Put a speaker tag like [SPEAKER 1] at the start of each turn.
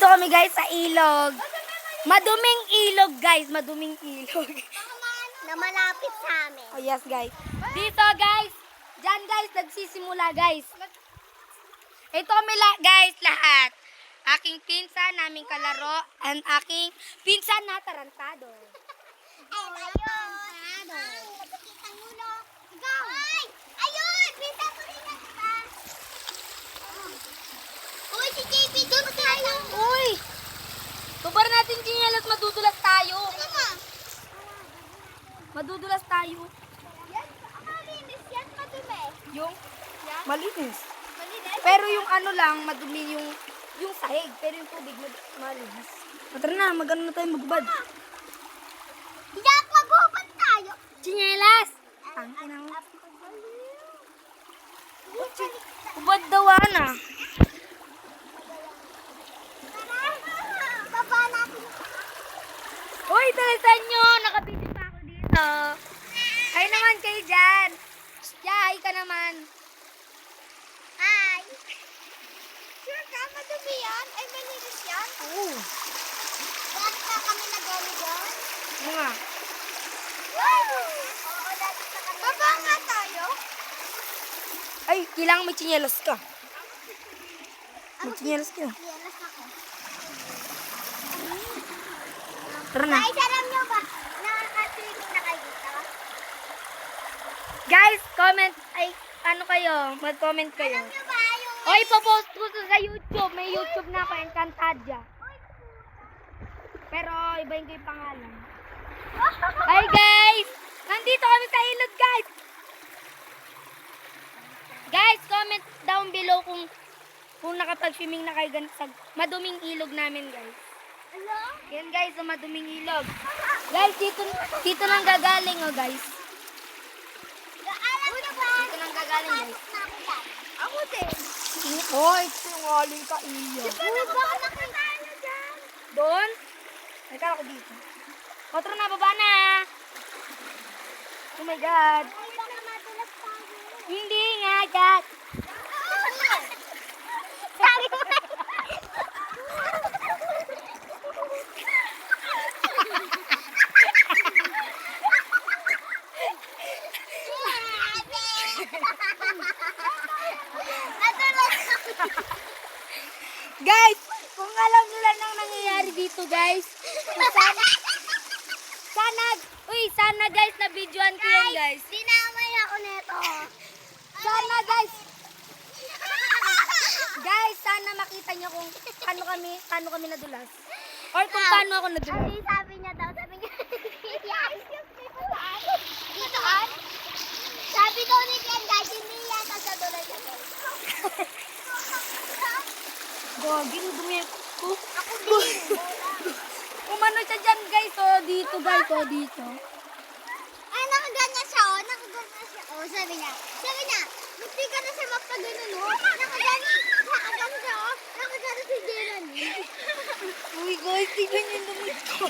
[SPEAKER 1] kami guys sa ilog. Maduming ilog guys, maduming ilog.
[SPEAKER 2] Na malapit sa amin.
[SPEAKER 1] Oh yes guys. Dito guys, dyan guys, nagsisimula guys. Ito kami guys lahat. Aking pinsan, naming kalaro, and aking pinsan na tarantado.
[SPEAKER 2] Ayun! Pinsan ko rin yan, diba? Uy, si JP, doon tayo.
[SPEAKER 1] Uy! Tubar natin chinelas, madudulas tayo.
[SPEAKER 2] Ano mo?
[SPEAKER 1] Madudulas tayo.
[SPEAKER 2] Yan, malinis yan, madumi.
[SPEAKER 1] Yung
[SPEAKER 2] Yan?
[SPEAKER 1] malinis.
[SPEAKER 2] Malinis?
[SPEAKER 1] Pero yung ano lang, madumi yung sahig. Pero yung tubig, malinis. Tara na, mag-ano na tayo, magbad.
[SPEAKER 2] Yak, maghubad tayo.
[SPEAKER 1] Chinelas! Ang ina mo. Ubad daw na.
[SPEAKER 2] Baba natin.
[SPEAKER 1] Uy, dalisan nyo! Nakabiti pa ako dito. Hi naman kayo dyan. Hi ka naman.
[SPEAKER 2] Hi. Sure ka, madumi yan? Ay, malinis yan?
[SPEAKER 1] Oo.
[SPEAKER 2] Lahat na kami nag-ano dyan?
[SPEAKER 1] Mga.
[SPEAKER 2] Oo, lahat na kami. Baba nga tayo.
[SPEAKER 1] Ay, kailangan may chinelas ka. May chinelas ka.
[SPEAKER 2] Yelas ako.
[SPEAKER 1] Tara na.
[SPEAKER 2] Guys, alam nyo ba? Nakaka-swimming na kayo dito?
[SPEAKER 1] Guys, comment. Ay, ano kayo? Mag-comment kayo.
[SPEAKER 2] Alam nyo ba yung...
[SPEAKER 1] Oy, popost ko to sa YouTube. May YouTube na ako, Encantadia. Pero ibahin ko yung pangalan. Hi guys! Nandito kami sa ilog guys! Guys, comment down below kung nakapag-swimming na kayo ganito sa maduming ilog namin guys.
[SPEAKER 2] Ano?
[SPEAKER 1] Yan guys, sa maduming ilog. Guys, dito nang gagaling oh guys.
[SPEAKER 2] Alam nyo ba?
[SPEAKER 1] Dito nang gagaling guys.
[SPEAKER 2] Na ako dyan. Ako din.
[SPEAKER 1] Hoy, sinungaling ka iyo.
[SPEAKER 2] Uy, baka nakita nyo dyan.
[SPEAKER 1] Doon? Nagkala ko dito. Otro na, baba na. Oh my God.
[SPEAKER 2] Ay, baka madulas tayo.
[SPEAKER 1] Hindi nga, Kat.
[SPEAKER 2] Sabi mo.
[SPEAKER 1] Guys, kung alam nila nang nangyayari dito, guys. Sana guys, na videoan ko yan, guys.
[SPEAKER 2] Dinamay ako nito.
[SPEAKER 1] Sana guys. Guys, sana makita niyo kung paano kami nadulas. Or kung paano ako nadulas.
[SPEAKER 2] Ano yung sabi niya daw? Sabi niya, dito an? Sabi daw ni Ken, guys, hindi yata sa dulas niya.
[SPEAKER 1] Gagi, dumi ko.
[SPEAKER 2] Ako din.
[SPEAKER 1] Umano siya dyan, guys. Oh, dito, guys. Oh, dito.
[SPEAKER 2] Ay, nakaganyan siya, oh. Nakaganyan siya. Oh, sabi niya, buti ka na siya magpagano'n, oh. Nakaganyan siya, oh. Nakaganyan si Dylan, eh.
[SPEAKER 1] Uy, guys, tignan yung dumi ko.